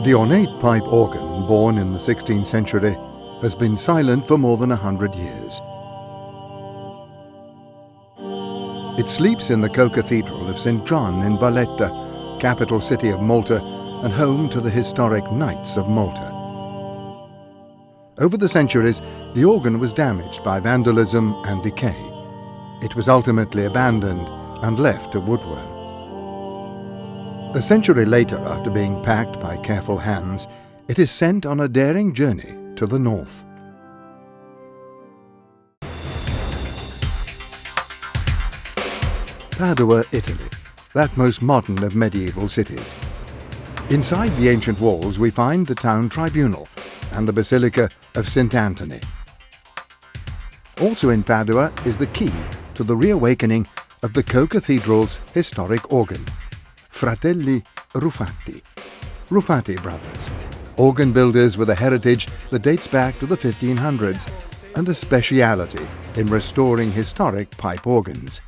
The ornate pipe organ, born in the 16th century, has been silent for more than 100 years. It sleeps in the Co-cathedral of St. John in Valletta, capital city of Malta and home to the historic Knights of Malta. Over the centuries, the organ was damaged by vandalism and decay. It was ultimately abandoned and left to woodworm. A century later, after being packed by careful hands, it is sent on a daring journey to the north. Padua, Italy, that most modern of medieval cities. Inside the ancient walls we find the town tribunal and the Basilica of St. Anthony. Also in Padua is the key to the reawakening of the Co-cathedral's historic organ, Fratelli Ruffatti, Ruffatti brothers, organ builders with a heritage that dates back to the 1500s and a speciality in restoring historic pipe organs.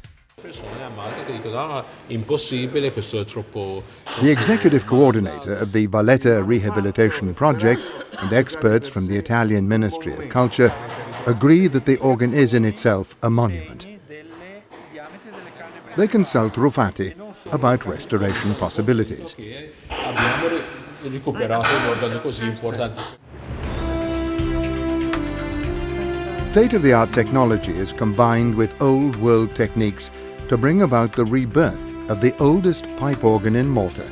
The executive coordinator of the Valletta rehabilitation project and experts from the Italian Ministry of Culture agree that the organ is in itself a monument. They consult Ruffatti about restoration possibilities. State-of-the-art technology is combined with old-world techniques to bring about the rebirth of the oldest pipe organ in Malta.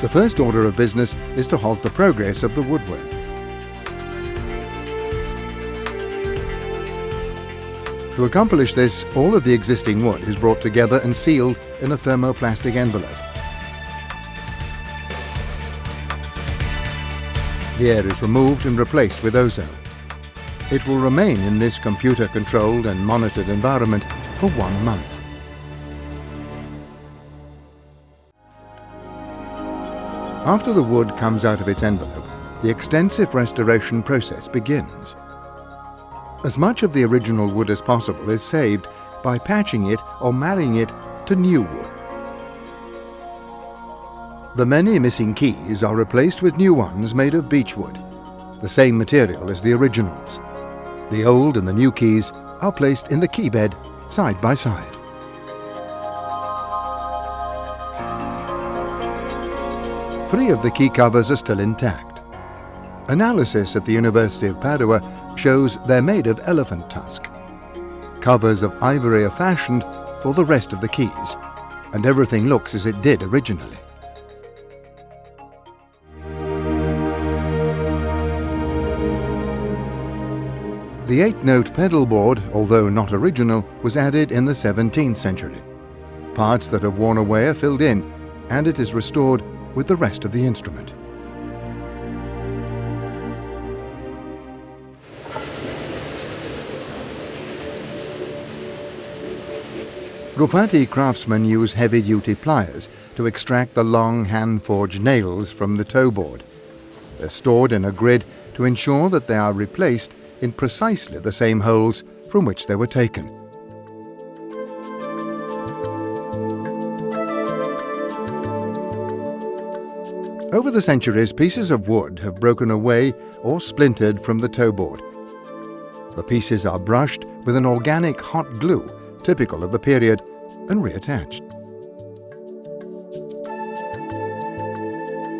The first order of business is to halt the progress of the woodwork. To accomplish this, all of the existing wood is brought together and sealed in a thermoplastic envelope. The air is removed and replaced with ozone. It will remain in this computer-controlled and monitored environment for 1 month. After the wood comes out of its envelope, the extensive restoration process begins. As much of the original wood as possible is saved by patching it or marrying it to new wood. The many missing keys are replaced with new ones made of beechwood, the same material as the originals. The old and the new keys are placed in the key bed side by side. Three of the key covers are still intact. Analysis at the University of Padua shows they're made of elephant tusk. Covers of ivory are fashioned for the rest of the keys, and everything looks as it did originally. The 8-note pedal board, although not original, was added in the 17th century. Parts that have worn away are filled in, and it is restored with the rest of the instrument. Ruffatti craftsmen use heavy-duty pliers to extract the long hand-forged nails from the toe board. They're stored in a grid to ensure that they are replaced in precisely the same holes from which they were taken. Over the centuries, pieces of wood have broken away or splintered from the toe board. The pieces are brushed with an organic hot glue, typical of the period, and reattached.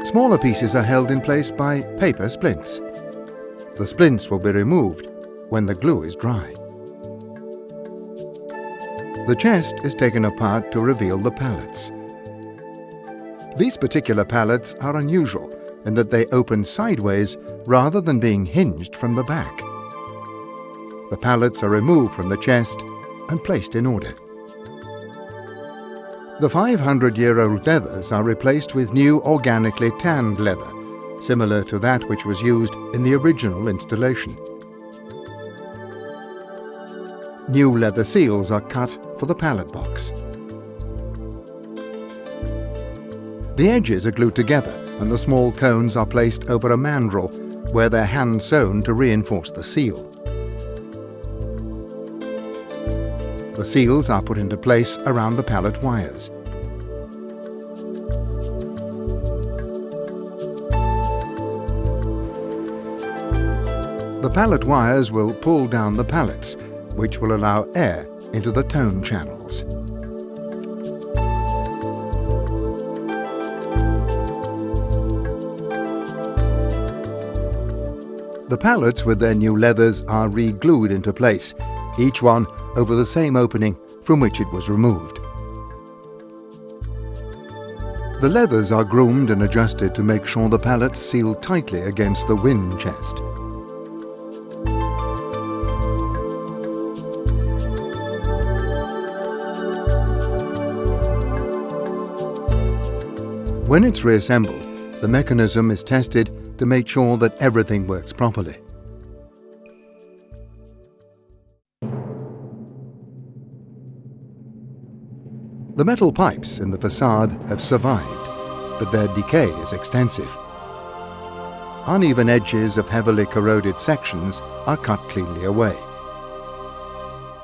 Smaller pieces are held in place by paper splints. The splints will be removed when the glue is dry. The chest is taken apart to reveal the pallets. These particular pallets are unusual in that they open sideways rather than being hinged from the back. The pallets are removed from the chest and placed in order. The 500-year-old leathers are replaced with new organically tanned leather, similar to that which was used in the original installation. New leather seals are cut for the pallet box. The edges are glued together and the small cones are placed over a mandrel where they're hand-sewn to reinforce the seal. The seals are put into place around the pallet wires. The pallet wires will pull down the pallets, which will allow air into the tone channels. The pallets with their new leathers are re-glued into place, each one over the same opening from which it was removed. The leathers are groomed and adjusted to make sure the pallets seal tightly against the wind chest. When it's reassembled, the mechanism is tested to make sure that everything works properly. The metal pipes in the facade have survived, but their decay is extensive. Uneven edges of heavily corroded sections are cut cleanly away.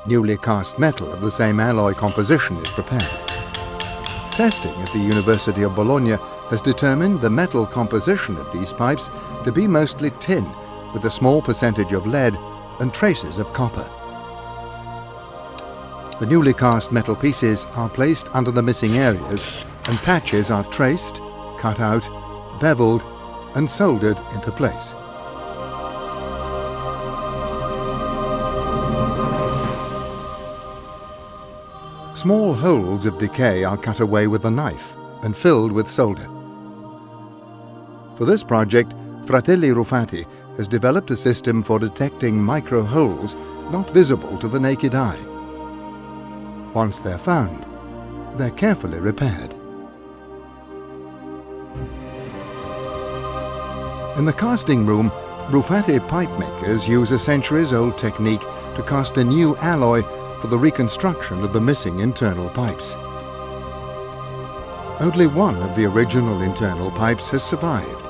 Newly cast metal of the same alloy composition is prepared. Testing at the University of Bologna has determined the metal composition of these pipes to be mostly tin, with a small percentage of lead and traces of copper. The newly cast metal pieces are placed under the missing areas, and patches are traced, cut out, beveled, and soldered into place. Small holes of decay are cut away with a knife and filled with solder. For this project, Fratelli Ruffatti has developed a system for detecting micro holes not visible to the naked eye. Once they're found, they're carefully repaired. In the casting room, Ruffatti pipe makers use a centuries-old technique to cast a new alloy for the reconstruction of the missing internal pipes. Only one of the original internal pipes has survived,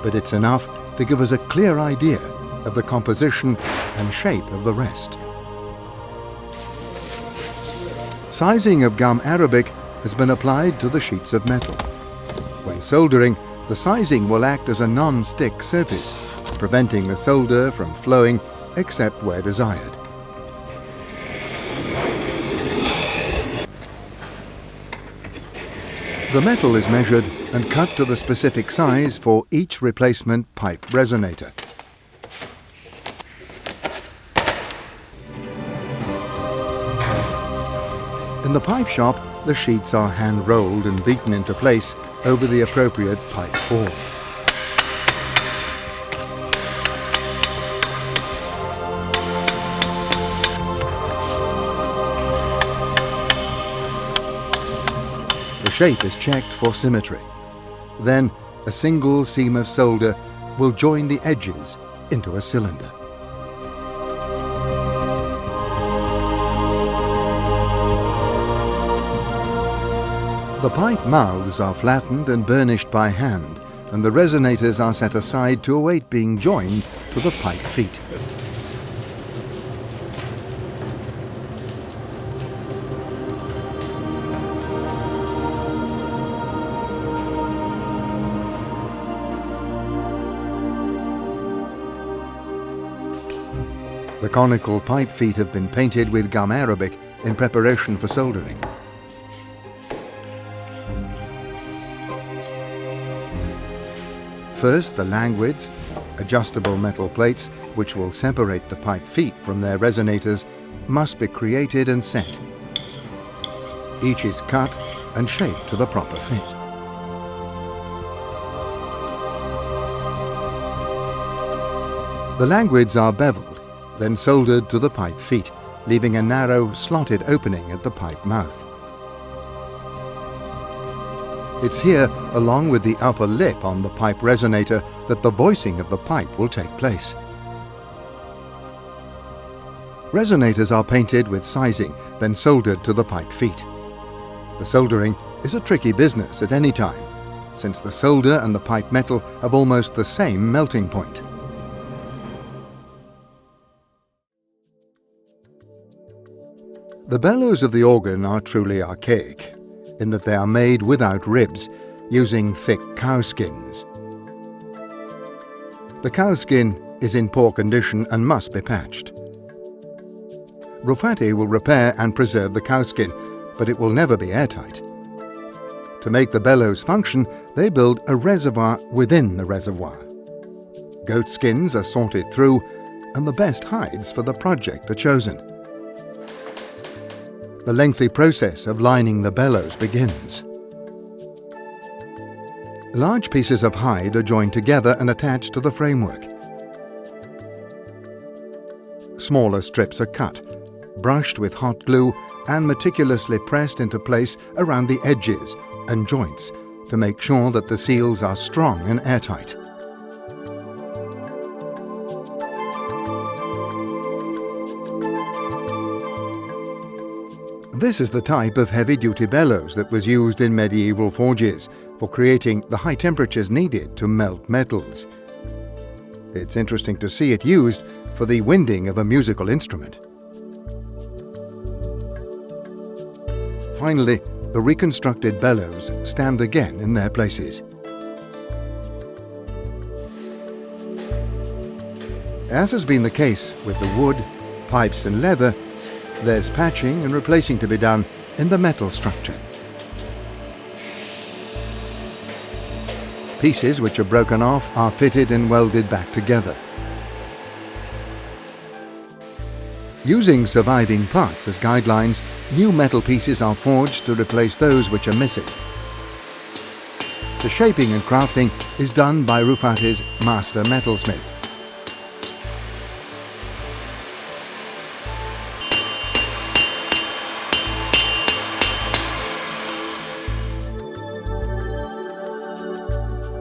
but it's enough to give us a clear idea of the composition and shape of the rest. Sizing of gum arabic has been applied to the sheets of metal. When soldering, the sizing will act as a non-stick surface, preventing the solder from flowing except where desired. The metal is measured and cut to the specific size for each replacement pipe resonator. In the pipe shop, the sheets are hand-rolled and beaten into place over the appropriate pipe form. The shape is checked for symmetry. Then, a single seam of solder will join the edges into a cylinder. The pipe mouths are flattened and burnished by hand, and the resonators are set aside to await being joined to the pipe feet. The conical pipe feet have been painted with gum arabic in preparation for soldering. First, the languids, adjustable metal plates which will separate the pipe feet from their resonators, must be created and set. Each is cut and shaped to the proper fit. The languids are beveled, then soldered to the pipe feet, leaving a narrow, slotted opening at the pipe mouth. It's here, along with the upper lip on the pipe resonator, that the voicing of the pipe will take place. Resonators are painted with sizing, then soldered to the pipe feet. The soldering is a tricky business at any time, since the solder and the pipe metal have almost the same melting point. The bellows of the organ are truly archaic, in that they are made without ribs, using thick cow skins. The cow skin is in poor condition and must be patched. Ruffatti will repair and preserve the cowskin, but it will never be airtight. To make the bellows function, they build a reservoir within the reservoir. Goat skins are sorted through, and the best hides for the project are chosen. The lengthy process of lining the bellows begins. Large pieces of hide are joined together and attached to the framework. Smaller strips are cut, brushed with hot glue and meticulously pressed into place around the edges and joints to make sure that the seals are strong and airtight. This is the type of heavy-duty bellows that was used in medieval forges for creating the high temperatures needed to melt metals. It's interesting to see it used for the winding of a musical instrument. Finally, the reconstructed bellows stand again in their places. As has been the case with the wood, pipes and leather, there's patching and replacing to be done in the metal structure. Pieces which are broken off are fitted and welded back together. Using surviving parts as guidelines, new metal pieces are forged to replace those which are missing. The shaping and crafting is done by Ruffatti's master metalsmith.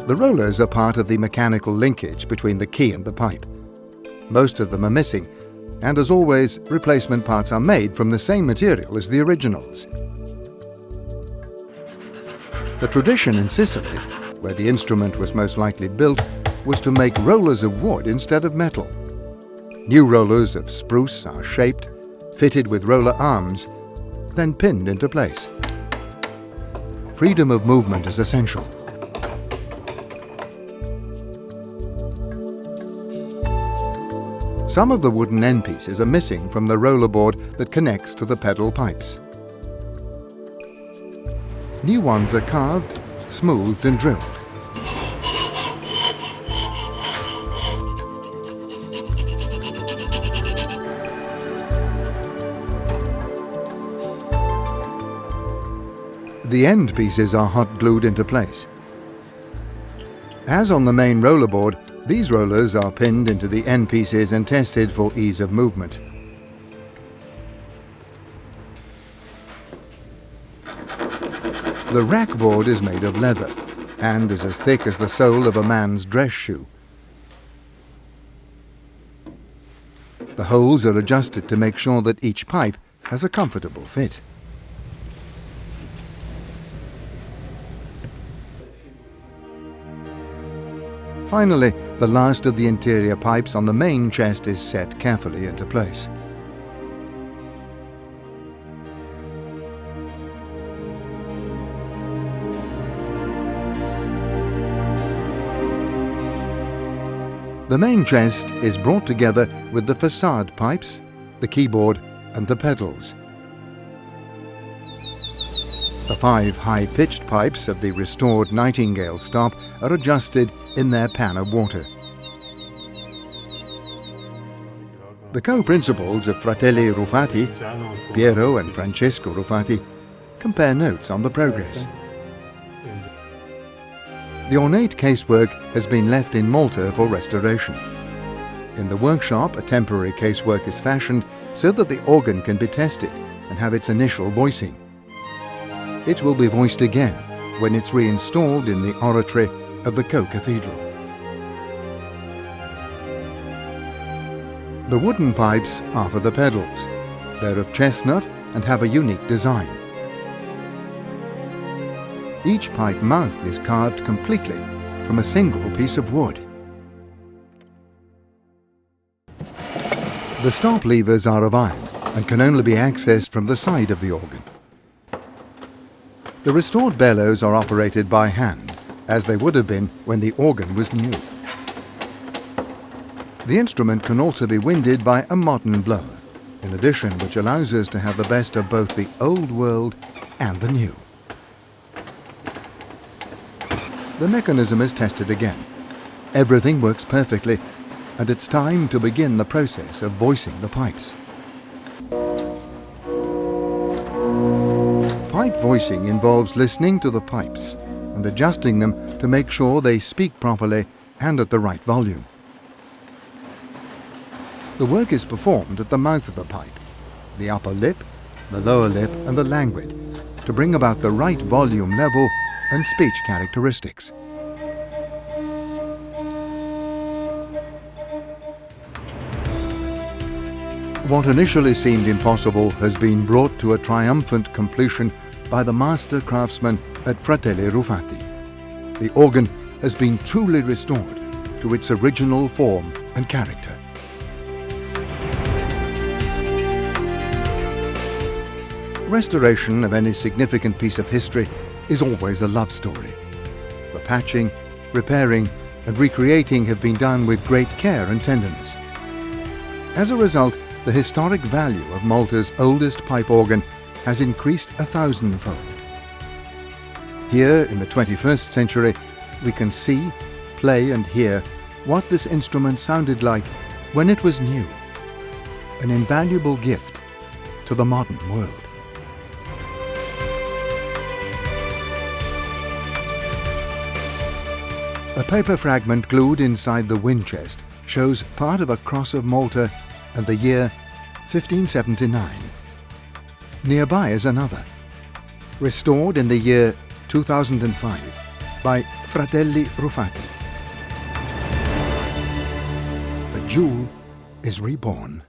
The rollers are part of the mechanical linkage between the key and the pipe. Most of them are missing, and as always, replacement parts are made from the same material as the originals. The tradition in Sicily, where the instrument was most likely built, was to make rollers of wood instead of metal. New rollers of spruce are shaped, fitted with roller arms, then pinned into place. Freedom of movement is essential. Some of the wooden end pieces are missing from the roller board that connects to the pedal pipes. New ones are carved, smoothed and drilled. The end pieces are hot glued into place. As on the main roller board, these rollers are pinned into the end pieces and tested for ease of movement. The rack board is made of leather and is as thick as the sole of a man's dress shoe. The holes are adjusted to make sure that each pipe has a comfortable fit. Finally, the last of the interior pipes on the main chest is set carefully into place. The main chest is brought together with the facade pipes, the keyboard and the pedals. The 5 high-pitched pipes of the restored Nightingale stop are adjusted in their pan of water. The co-principals of Fratelli Ruffatti, Piero and Francesco Ruffatti, compare notes on the progress. The ornate casework has been left in Malta for restoration. In the workshop, a temporary casework is fashioned so that the organ can be tested and have its initial voicing. It will be voiced again when it's reinstalled in the oratory of the Co-cathedral. The wooden pipes are for the pedals. They're of chestnut and have a unique design. Each pipe mouth is carved completely from a single piece of wood. The stop levers are of iron and can only be accessed from the side of the organ. The restored bellows are operated by hand, as they would have been when the organ was new. The instrument can also be winded by a modern blower, in addition, which allows us to have the best of both the old world and the new. The mechanism is tested again. Everything works perfectly, and it's time to begin the process of voicing the pipes. Pipe voicing involves listening to the pipes and adjusting them to make sure they speak properly and at the right volume. The work is performed at the mouth of the pipe, the upper lip, the lower lip and the languid, to bring about the right volume level and speech characteristics. What initially seemed impossible has been brought to a triumphant completion by the master craftsmen at Fratelli Ruffatti. The organ has been truly restored to its original form and character. Restoration of any significant piece of history is always a love story. The patching, repairing and recreating have been done with great care and tenderness. As a result, the historic value of Malta's oldest pipe organ has increased 1,000-fold. Here in the 21st century, we can see, play and hear what this instrument sounded like when it was new, an invaluable gift to the modern world. A paper fragment glued inside the wind chest shows part of a cross of Malta of the year 1579. Nearby is another, restored in the year 2005 by Fratelli Ruffatti. The jewel is reborn.